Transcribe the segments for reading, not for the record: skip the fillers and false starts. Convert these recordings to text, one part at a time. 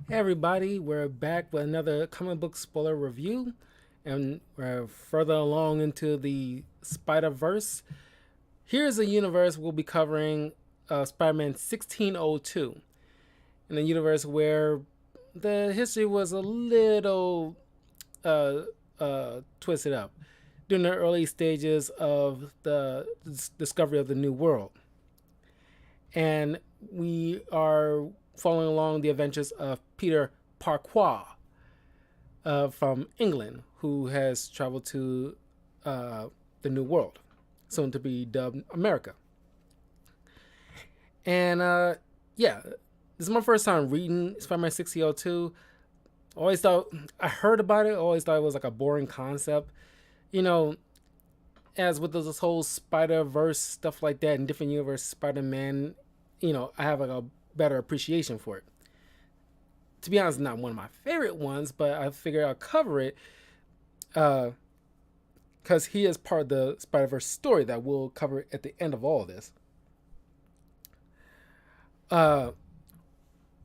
Hey everybody, we're back with another comic book spoiler review, and we're further along into the Spider Verse. Here's a universe we'll be covering Spider-Man 1602, in a universe where the history was a little uh, twisted up during the early stages of the discovery of the New World. And we are following along the adventures of Peter Parquois from England, who has traveled to the New World, soon to be dubbed America. And yeah, this is my first time reading Spider-Man 1602. Always thought I heard about it. Always thought it was like a boring concept. You know, as with this whole Spider Verse stuff like that, in different universe Spider-Man, I have like a better appreciation for it. To be honest, not one of my favorite ones, but I figure I'll cover it because he is part of the Spider Verse story that we'll cover at the end of all of this. Uh,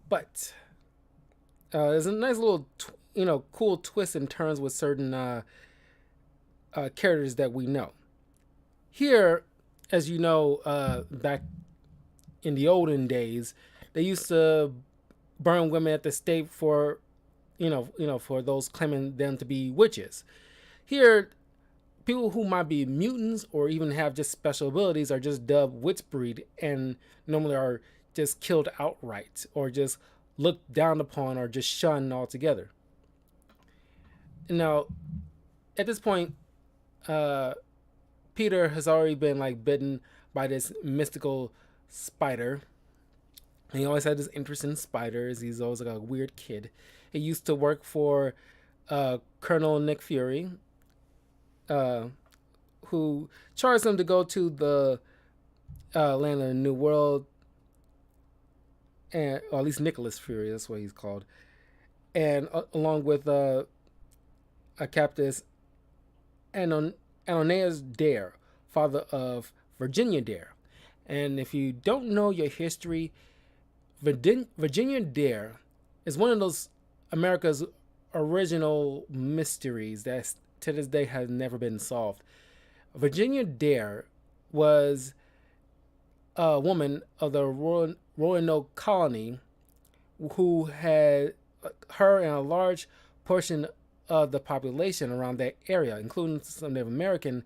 but there's a nice little, cool twist and turns with certain characters that we know. Here, as you know, back in the olden days, they used to burn women at the stake for, for those claiming them to be witches. Here, people who might be mutants or even have just special abilities are just dubbed witch breed and normally are just killed outright or just looked down upon or just shunned altogether. Now, at this point, Peter has already been like bitten by this mystical spider. And he always had this interest in spiders. He's always like a weird kid. He used to work for Colonel Nick Fury, who charged him to go to the land of the New World, and or at least Nicholas Fury, that's what he's called, and along with a Captus Ananias Dare, father of Virginia Dare. And if you don't know your history, Virginia Dare is one of those America's original mysteries that to this day has never been solved. Virginia Dare was a woman of the Roanoke colony who had her and a large portion of the population around that area, including some Native American,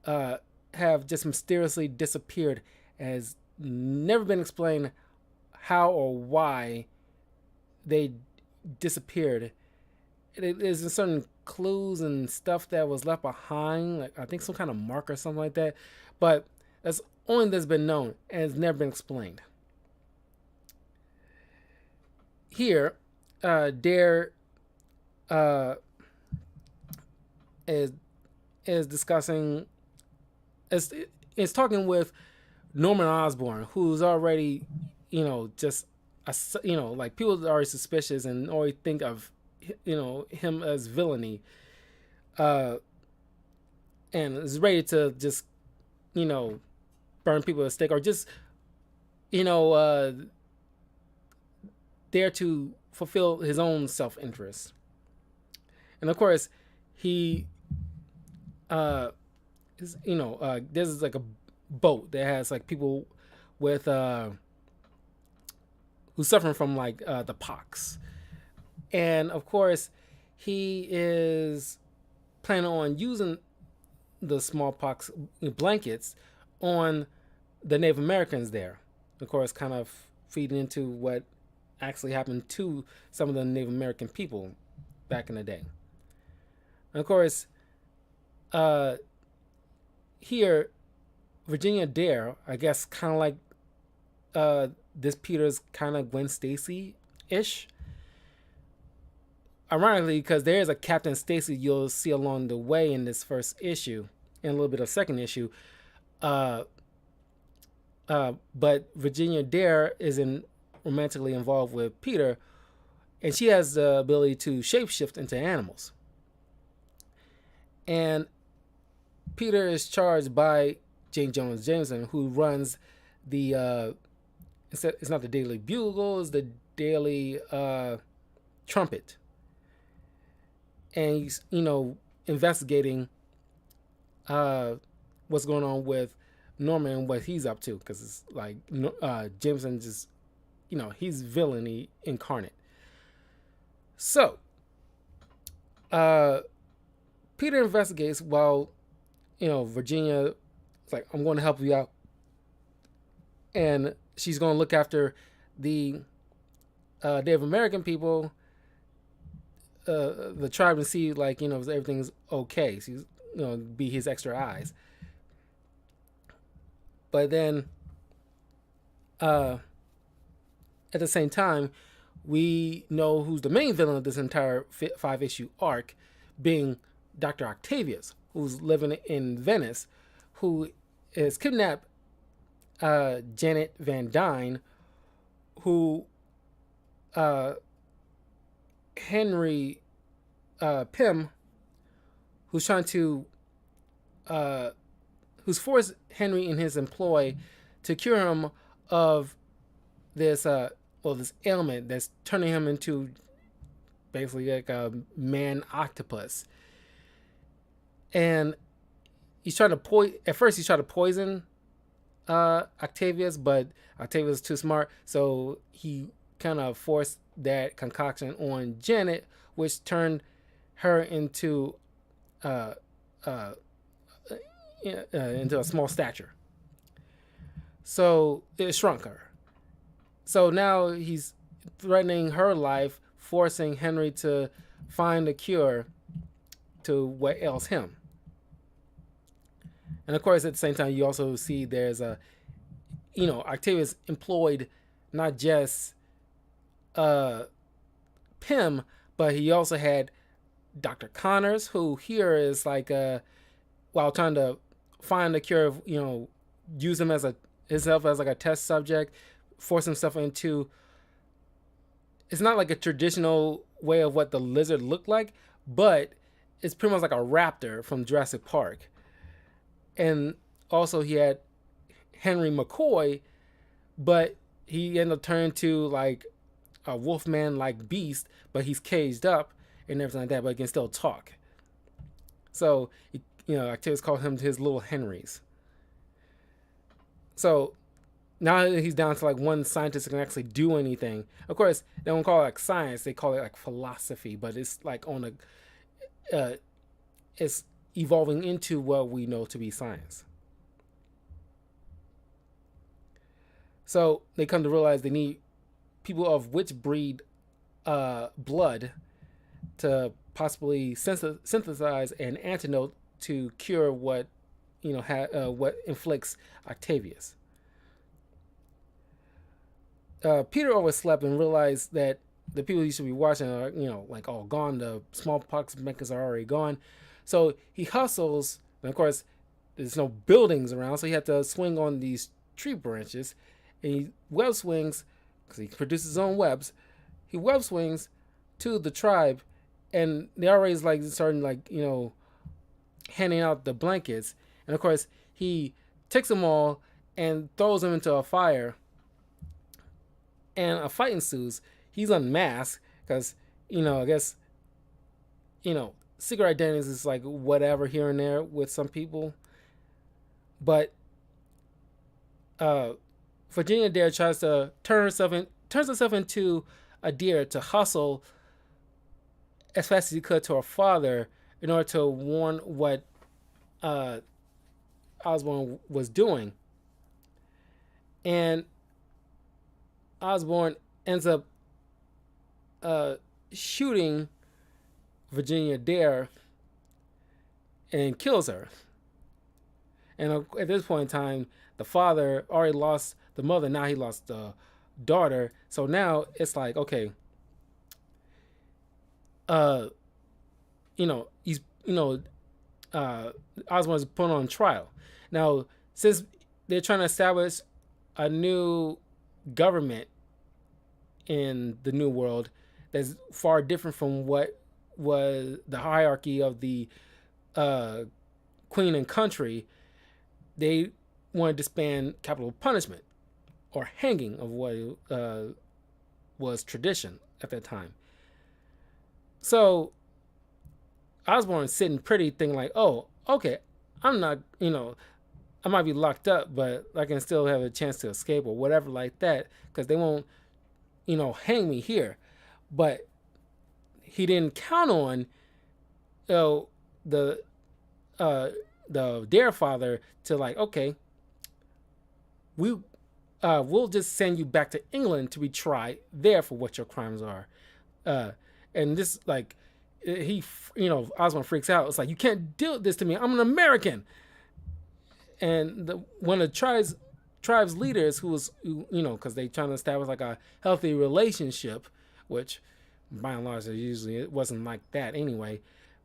have just mysteriously disappeared and has never been explained how or why they disappeared. There's certain clues and stuff that was left behind, like I think some kind of mark or something like that, but that's only that's been known and it's never been explained. Here, Dare is discussing is talking with Norman Osborn, who's already, just like people are already suspicious and already think of, him as villainy, and is ready to just, burn people at the stake or just, you know, dare to fulfill his own self interest. And of course, he, there's like a boat that has like people with who's suffering from like the pox, and of course, he is planning on using the smallpox blankets on the Native Americans there. Of course, kind of feeding into what actually happened to some of the Native American people back in the day. And of course, here, Virginia Dare, I guess, kind of like this Peter's kind of Gwen Stacy ish. Ironically, because there is a Captain Stacy you'll see along the way in this first issue and a little bit of second issue. But Virginia Dare isn't romantically involved with Peter, and she has the ability to shapeshift into animals. And Peter is charged by Jane Jones Jameson, who runs the it's not the Daily Bugle, it's the Daily trumpet, and he's investigating what's going on with Norman and what he's up to, because it's like Jameson just he's villainy incarnate. So Peter investigates while Virginia is like, I'm going to help you out, and she's going to look after the Native American people, the tribe, and see like if everything's okay. She's be his extra eyes. But then at the same time, we know who's the main villain of this entire 5-issue arc, being Dr. Octavius, who's living in Venice, who has kidnapped Janet Van Dyne, who Henry Pym, who's trying to who's forced Henry in his employ to cure him of this this ailment that's turning him into basically like a man octopus. And he's trying to at first he's trying to poison Octavius, but Octavius is too smart, so he kind of forced that concoction on Janet, which turned her into into a small stature. So it shrunk her. So now he's threatening her life, forcing Henry to find a cure to what ails him. And of course, at the same time, you also see there's Octavius employed not just Pym, but he also had Dr. Connors, who here is like while trying to find a cure, use him as himself as like a test subject, force himself into. It's not like a traditional way of what the lizard looked like, but it's pretty much like a raptor from Jurassic Park. And also he had Henry McCoy, but he ended up turning to like a wolfman-like beast, but he's caged up and everything like that, but he can still talk. So, Octavius called him his little Henrys. So now he's down to like one scientist who can actually do anything. Of course, they don't call it like science; they call it like philosophy. But it's like on a, it's evolving into what we know to be science. So they come to realize they need people of which breed blood to possibly synthesize an antidote to cure what what inflicts Octavius. Peter overslept and realized that the people he should be watching are like all gone. The smallpox makers are already gone. So he hustles, and of course there's no buildings around, so he had to swing on these tree branches, and he web swings because he produces his own webs. He web swings to the tribe, and they already like starting like handing out the blankets, and of course he takes them all and throws them into a fire, and a fight ensues. He's unmasked because I guess secret identities is like whatever here and there with some people, but Virginia Dare tries to turns herself into a deer to hustle as fast as he could to her father in order to warn what Osborn was doing. And Osborn ends up shooting Virginia Dare and kills her. And at this point in time, the father already lost the mother. Now he lost the daughter. So now it's like, okay, he's Osborn is put on trial. Now, since they're trying to establish a new government in the New World that's far different from what was the hierarchy of the Queen and country, they wanted to disband capital punishment or hanging of what was tradition at that time. So Osborn's sitting pretty, thinking like, oh, okay, I'm not, I might be locked up, but I can still have a chance to escape or whatever like that, because they won't, hang me here. But he didn't count on, you know, the uh, the Dare father to like, okay, we we'll just send you back to England to be tried there for what your crimes are. Uh, and this like he, Osborn freaks out. It's like, you can't do this to me. I'm an American. And one of the tribes leaders, who was, because they trying to establish like a healthy relationship, which by and large usually it wasn't like that anyway.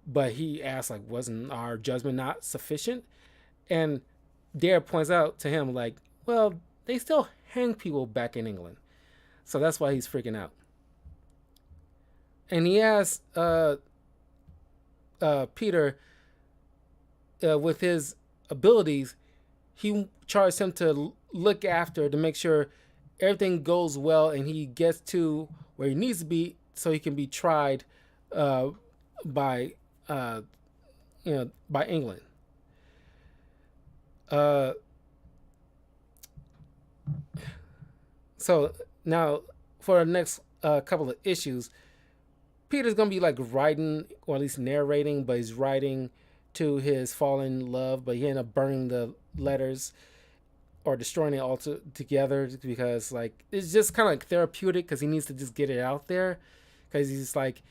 But he asked like, wasn't our judgment not sufficient? And Dare points out to him like, well, they still hang people back in England, so that's why he's freaking out. And he asks Peter, with his abilities, he charged him to look after, to make sure everything goes well and he gets to where he needs to be so he can be tried by by England. Uh, so now for the next couple of issues, Peter's gonna be like writing, or at least narrating, but he's writing to his fallen love, but he ended up burning the letters or destroying it all together, because like it's just kind of like therapeutic, because he needs to just get it out there, because he's like,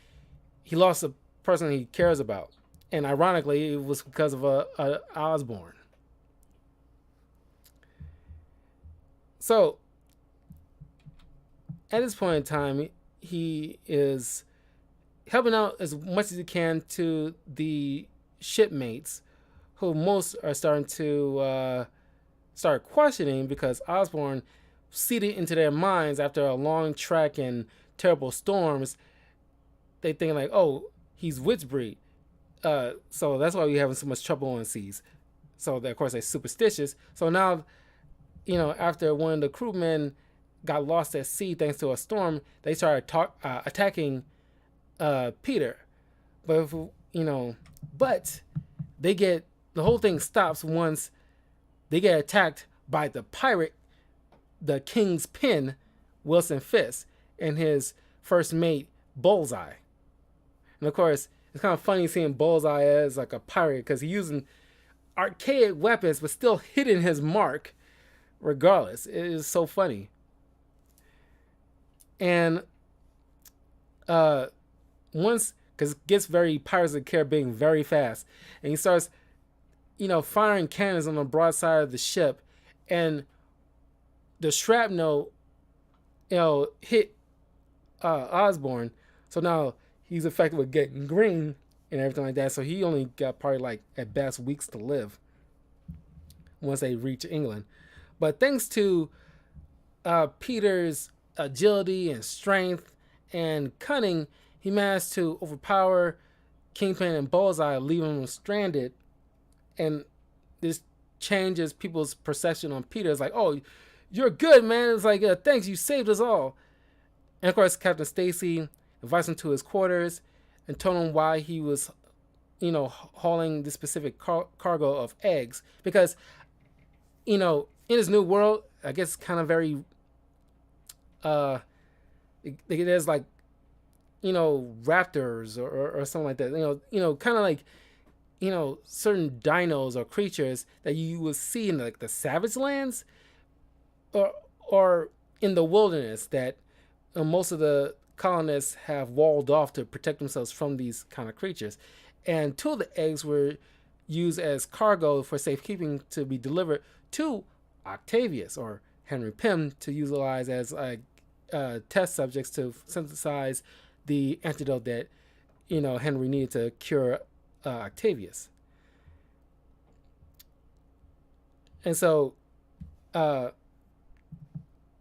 he lost a person he cares about, and ironically it was because of a Osborn. So at this point in time, he is helping out as much as he can to the shipmates, who most are starting to start questioning, because Osborn seeded into their minds after a long trek and terrible storms. They think like, oh, he's Witchbreed, so that's why we're having so much trouble on seas. So of course they're superstitious. So now, after one of the crewmen got lost at sea thanks to a storm, they started attacking Peter. But but they get, the whole thing stops once they get attacked by the pirate, the King's Pin, Wilson Fisk, and his first mate Bullseye. And of course, it's kind of funny seeing Bullseye as like a pirate, because he's using archaic weapons but still hitting his mark regardless. It is so funny. And once, because it gets very Pirates of the Caribbean very fast, and he starts, firing cannons on the broadside of the ship, and the shrapnel, hit Osborn. So now he's affected with getting green and everything like that. So he only got probably like at best weeks to live once they reach England. But thanks to Peter's agility and strength and cunning, he managed to overpower Kingpin and Bullseye, leaving them stranded. And this changes people's perception on Peter. It's like, oh, you're good, man. It's like, thanks, you saved us all. And of course, Captain Stacy invites him to his quarters and told him why he was, hauling this specific cargo of eggs. Because, in his new world, I guess it's kind of very, there's like, raptors or something like that. Kind of like, certain dinos or creatures that you would see in like the savage lands, or in the wilderness, that most of the colonists have walled off to protect themselves from these kind of creatures. And two of the eggs were used as cargo for safekeeping to be delivered to Octavius, or Henry Pym, to utilize as test subjects to synthesize the antidote that Henry needed to cure Octavius. And so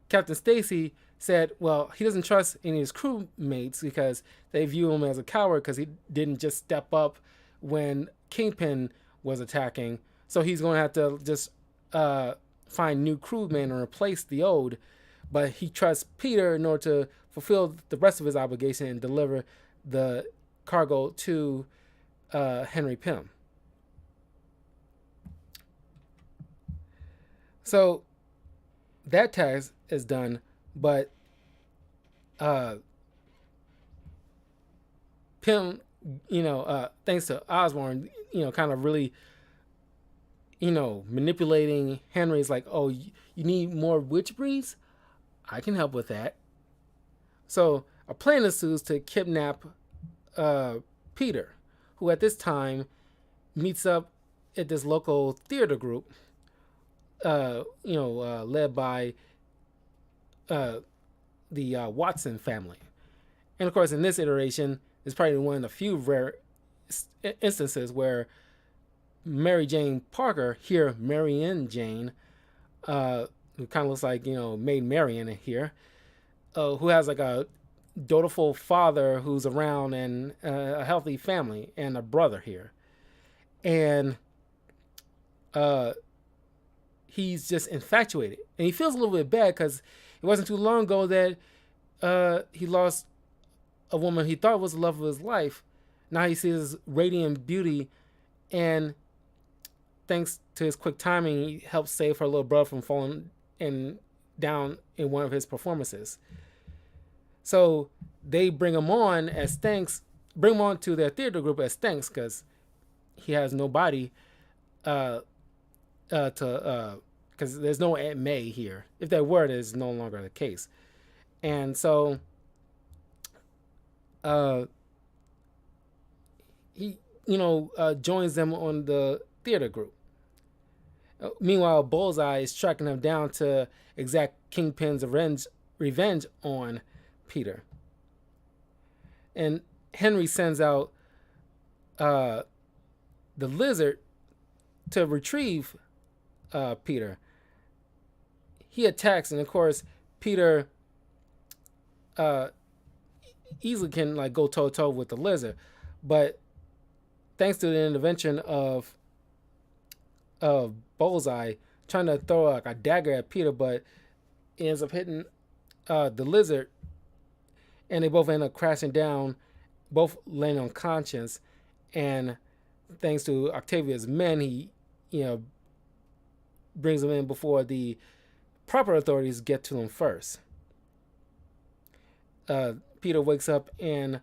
Captain Stacy said, well, he doesn't trust any of his crewmates because they view him as a coward, because he didn't just step up when Kingpin was attacking. So he's going to have to just find new crewmen and replace the old. But he trusts Peter in order to fulfill the rest of his obligation and deliver the cargo to Henry Pym. So that task is done, but uh, Pym, thanks to Osborne, kind of really, manipulating Henry's like, oh, you need more witch breeds? I can help with that. So a plan ensues to kidnap uh, Peter, who at this time meets up at this local theater group, led by uh, the Watson family. And of course, in this iteration, it's probably one of the few rare instances where Mary Jane Parker, here Marianne Jane, who kind of looks like, Maid Marian here, who has like a dutiful father who's around and a healthy family and a brother here. And he's just infatuated. And he feels a little bit bad because it wasn't too long ago that he lost a woman he thought was the love of his life. Now he sees radiant beauty, and thanks to his quick timing, he helps save her little brother from falling down in one of his performances. So they bring him on as thanks, bring him on to their theater group as thanks because he has nobody because there's no Aunt May here. If there were, it is no longer the case. And so he, joins them on the theater group. Meanwhile, Bullseye is tracking him down to exact Kingpin's revenge on Peter. And Henry sends out the Lizard to retrieve Peter. He attacks, and of course, Peter easily can like go toe to toe with the Lizard, but thanks to the intervention of Bullseye trying to throw like a dagger at Peter, but it ends up hitting the Lizard, and they both end up crashing down, both laying unconscious. And thanks to Octavia's men, he brings them in before the proper authorities get to them first. Peter wakes up in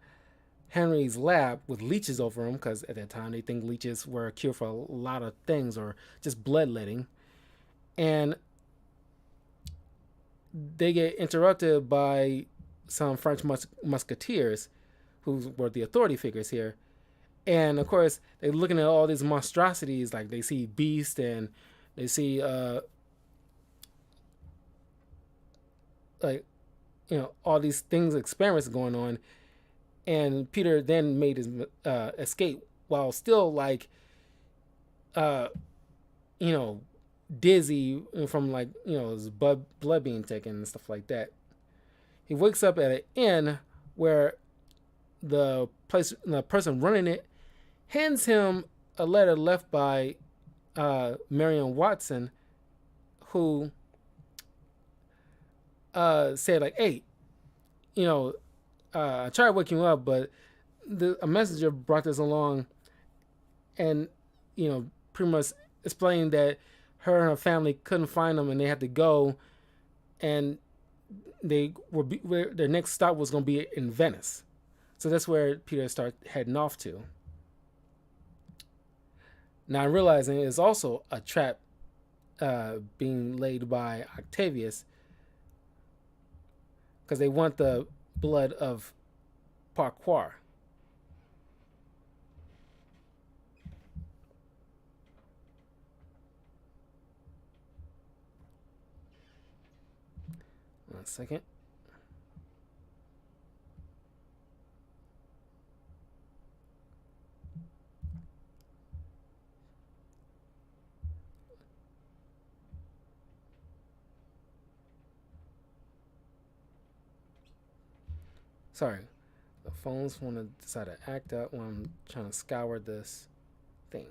Henry's lab with leeches over him, because at that time they think leeches were a cure for a lot of things, or just bloodletting. And they get interrupted by some French musketeers who were the authority figures here. And of course, they're looking at all these monstrosities, like they see Beast and they see all these things, experiments going on. And Peter then made his escape while still dizzy from his blood being taken and stuff like that. He wakes up at an inn where the person running it hands him a letter left by Marion Watson, who said like, hey, I tried waking you up, but a messenger brought this along, and pretty much explained that her and her family couldn't find them and they had to go, and their next stop was going to be in Venice. So that's where Peter started heading off to. Now realizing it's also a trap being laid by Octavius, because they want the blood of Farquhar. One second. Sorry, the phones want to decide to act up when I'm trying to scour this thing.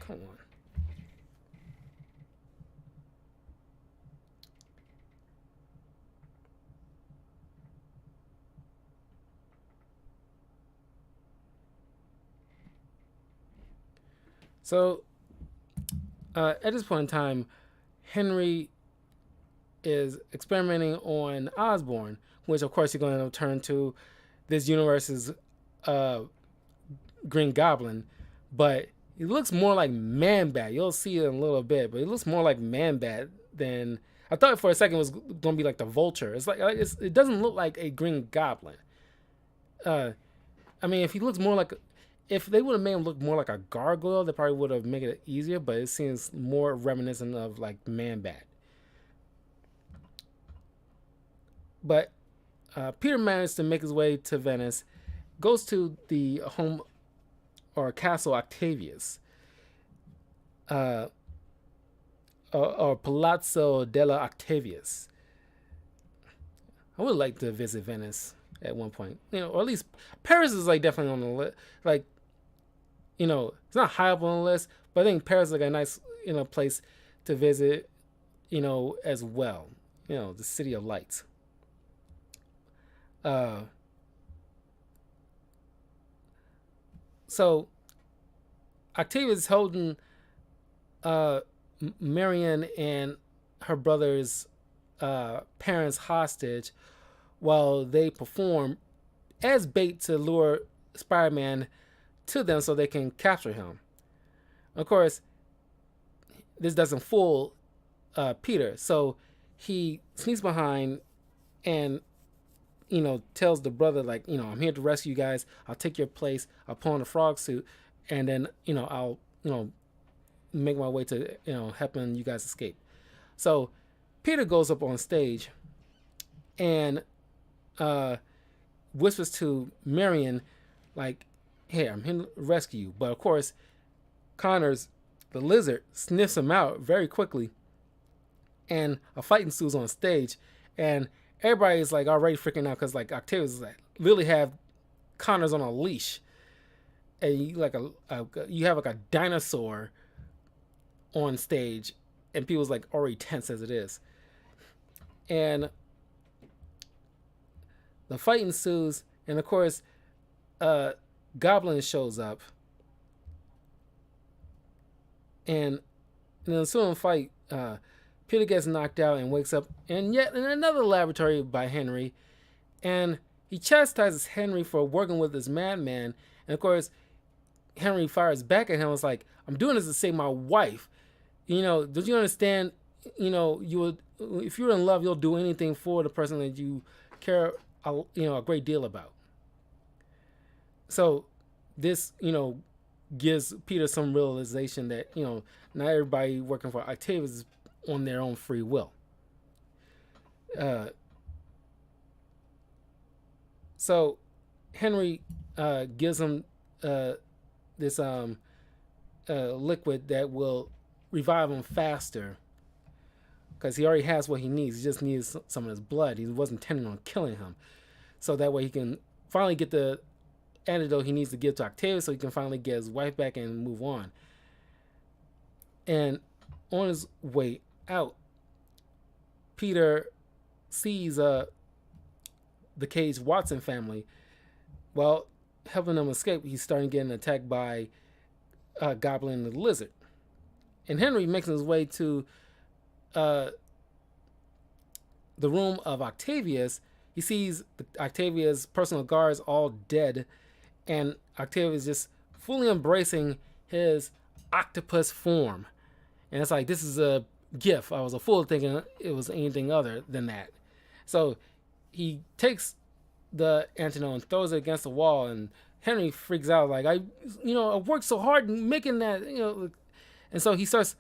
Hold on. So at this point in time, Henry is experimenting on Osborn, which of course he's going to turn to this universe's uh, Green Goblin, but he looks more like Man Bat. You'll see it in a little bit, but it looks more like Man Bat than I thought for a second it was going to be like the Vulture. It's like it doesn't look like a Green Goblin. Uh, I mean, if he looks more like if they would have made him look more like a gargoyle, they probably would have made it easier. But it seems more reminiscent of like Man Bat. But Peter managed to make his way to Venice, goes to the home or Castle Octavius, uh, or Palazzo della Octavius. I would like to visit Venice at one point, or at least Paris is like definitely on the list. Like, it's not high up on the list, but I think Paris is like a nice, place to visit, as well. The city of lights. So Octavius is holding Marion and her brother's parents hostage while they perform as bait to lure Spider-Man to them so they can capture him. Of course, this doesn't fool Peter, so he sneaks behind and tells the brother, like, I'm here to rescue you guys. I'll take your place. I'll put on a frog suit, and then, I'll, make my way to, helping you guys escape. So Peter goes up on stage and whispers to Marion, like, hey, I'm here to rescue you. But of course, Connors, the lizard, sniffs him out very quickly, and a fight ensues on stage, and everybody's like already freaking out because like Octavius like literally have Connors on a leash, and you have like a dinosaur on stage, and people's like already tense as it is, and the fight ensues, and of course, Goblin shows up, and in the ensuing fight, Peter gets knocked out and wakes up in yet in another laboratory by Henry, and he chastises Henry for working with this madman. And of course, Henry fires back at him. It's like, I'm doing this to save my wife. Don't you understand? You would, if you're in love, you'll do anything for the person that you care, a great deal about. So this, gives Peter some realization that, not everybody working for Octavius is on their own free will. So Henry gives him this liquid that will revive him faster, because he already has what he needs. He just needs some of his blood. He wasn't intending on killing him, so that way he can finally get the antidote he needs to give to Octavius, so he can finally get his wife back and move on. And on his way out, Peter sees the Cage Watson family. Well, helping them escape, he's starting getting attacked by Goblin and the Lizard. And Henry makes his way to the room of Octavius. He sees Octavius' personal guards all dead, and Octavius just fully embracing his octopus form. And it's like, this is a gift. I was a fool thinking it was anything other than that. So he takes the antidote and throws it against the wall, and Henry freaks out, like, I worked so hard making that, and so he starts,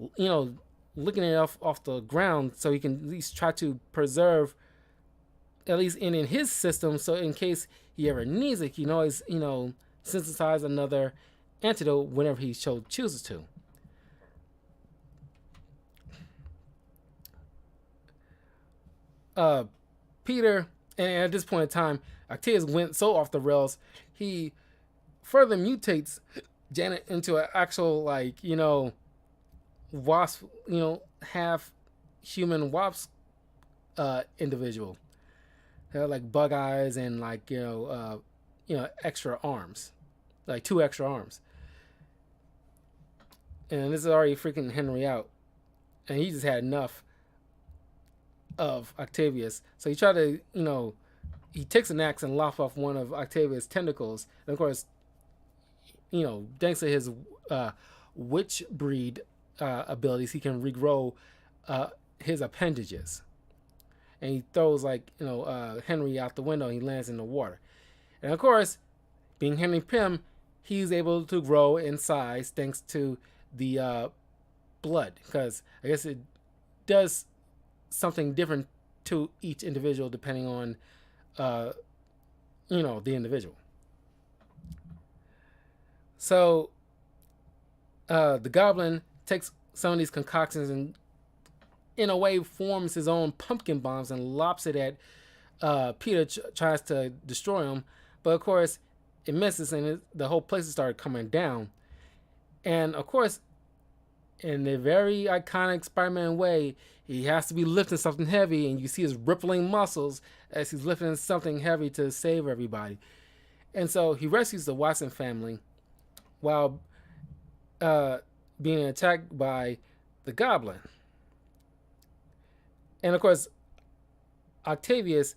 looking it off the ground so he can at least try to preserve, at least in his system, so in case he ever needs it, he can always, synthesize another antidote whenever he chooses to. Peter, and at this point in time, Octavius went so off the rails, he further mutates Janet into an actual like wasp, half human wasp individual. They had like bug eyes and like extra arms, like two extra arms. And this is already freaking Henry out, and he just had enough of Octavius. So he tried to, he takes an axe and lops off one of Octavius' tentacles. And of course, thanks to his witch breed abilities, he can regrow his appendages. And he throws Henry out the window. And he lands in the water. And of course, being Henry Pym, he's able to grow in size thanks to the blood, because I guess it does something different to each individual depending on the individual. So the goblin takes some of these concoctions and in a way forms his own pumpkin bombs and lops it at Peter. Tries to destroy him, but of course it misses, and the whole place started coming down. And of course, in a very iconic Spider-Man way, he has to be lifting something heavy, and you see his rippling muscles as he's lifting something heavy to save everybody. And so he rescues the Watson family while being attacked by the Goblin. And of course, Octavius,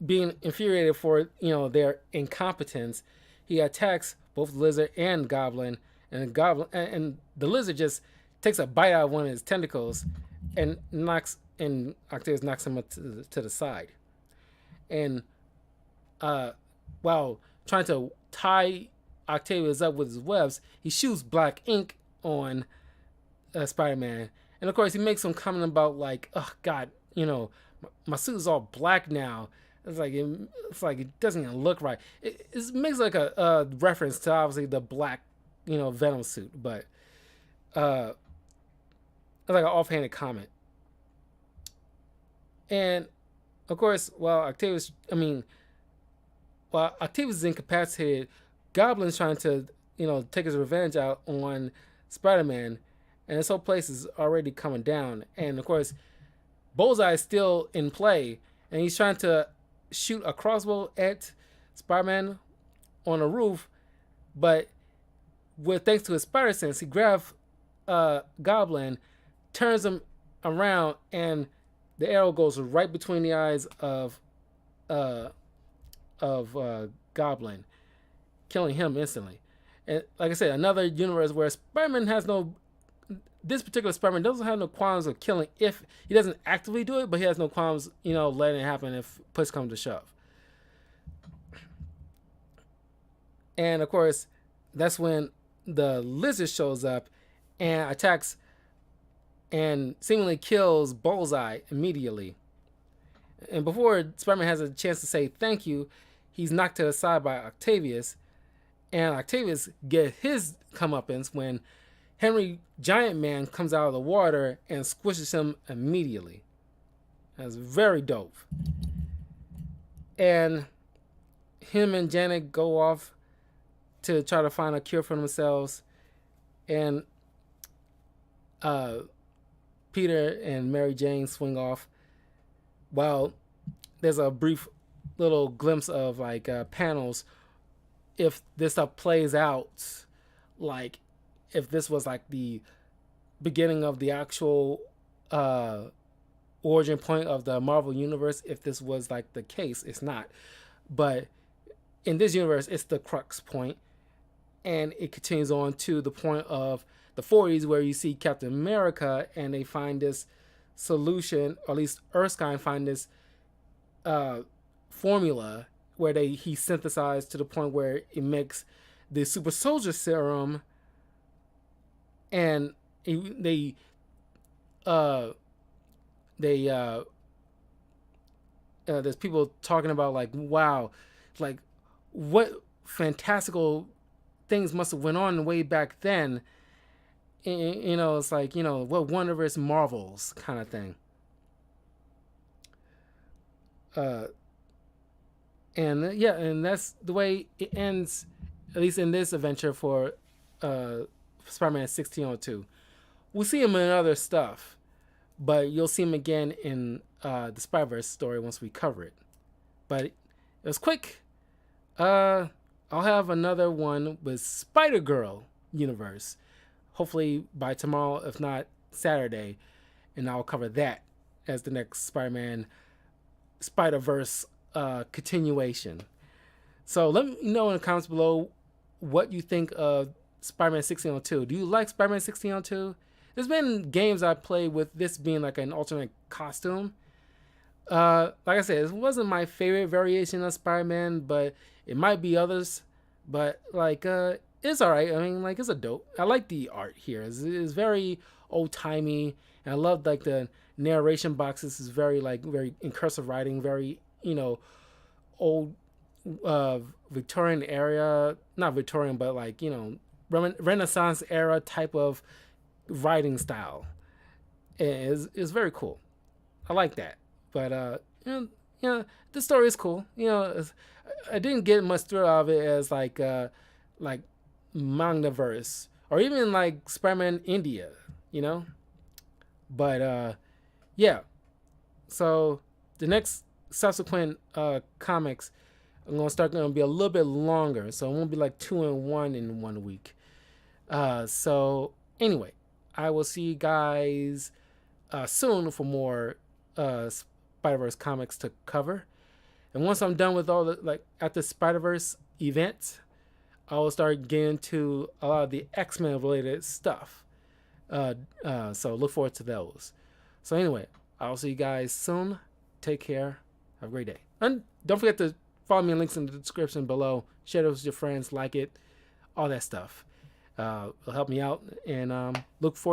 being infuriated for their incompetence, he attacks both the Lizard and Goblin, and the Lizard just takes a bite out of one of his tentacles and Octavius knocks him to the side. And while trying to tie Octavius up with his webs, he shoots black ink on Spider-Man. And of course, he makes some comment about like, oh God, my suit is all black now. It's like it doesn't even look right. It makes like a reference to obviously the black, Venom suit, but it's like an offhanded comment. And of course, while Octavius is incapacitated, Goblin's trying to take his revenge out on Spider-Man, and this whole place is already coming down. And of course, Bullseye is still in play, and he's trying to shoot a crossbow at Spider-Man on a roof, but thanks to his spider sense, he grabs Goblin, turns him around, and the arrow goes right between the eyes of Goblin, killing him instantly. And like I said, another universe where Spider-Man has this particular Spider-Man doesn't have no qualms of killing if he doesn't actively do it, but he has no qualms, letting it happen if push comes to shove. And of course, that's when the Lizard shows up and attacks and seemingly kills Bullseye immediately. And before Spider-Man has a chance to say thank you, he's knocked to the side by Octavius, and Octavius gets his comeuppance when Henry Giant Man comes out of the water and squishes him immediately. That's very dope. And him and Janet go off to try to find a cure for themselves, and Peter and Mary Jane swing off. While there's a brief little glimpse of like panels, if this stuff plays out, like if this was like the beginning of the actual origin point of the Marvel universe, if this was like the case, it's not. But in this universe, it's the crux point, and it continues on to the point of the 40s where you see Captain America and they find this solution, or at least Erskine find this formula where he synthesized to the point where it makes the super soldier serum, and there's people talking about like, wow, like what fantastical things must have went on way back then. It's like, what wondrous marvels kind of thing. And that's the way it ends, at least in this adventure for Spider-Man 1602. We'll see him in other stuff, but you'll see him again in the Spider-Verse story once we cover it. But it was quick. I'll have another one with Spider-Girl universe, hopefully by tomorrow, if not Saturday, and I'll cover that as the next Spider-Man Spider-Verse continuation. So let me know in the comments below what you think of Spider-Man 1602. Do you like Spider-Man 1602? There's been games I played with this being like an alternate costume. Like I said, it wasn't my favorite variation of Spider-Man, but it might be others. But like, it's alright. I mean, like, it's a dope. I like the art here. It's very old timey, and I love like the narration boxes. Is very like very in cursive writing, very old Victorian era, not Victorian, but like Renaissance era type of writing style. It's very cool. I like that. But the story is cool. I didn't get much thrill out of it as like Mangaverse or even like Spider-Man India, But yeah. So the next subsequent comics I'm gonna be a little bit longer, so it won't be like 2 and 1 in 1 week. So anyway, I will see you guys soon for more Spider-Verse comics to cover. And once I'm done with all the at the Spider-Verse event, I will start getting to a lot of the X-Men related stuff. So look forward to those. So anyway, I'll see you guys soon. Take care. Have a great day. And don't forget to follow me in links in the description below. Share those with your friends, like it, all that stuff. It'll help me out. And look forward to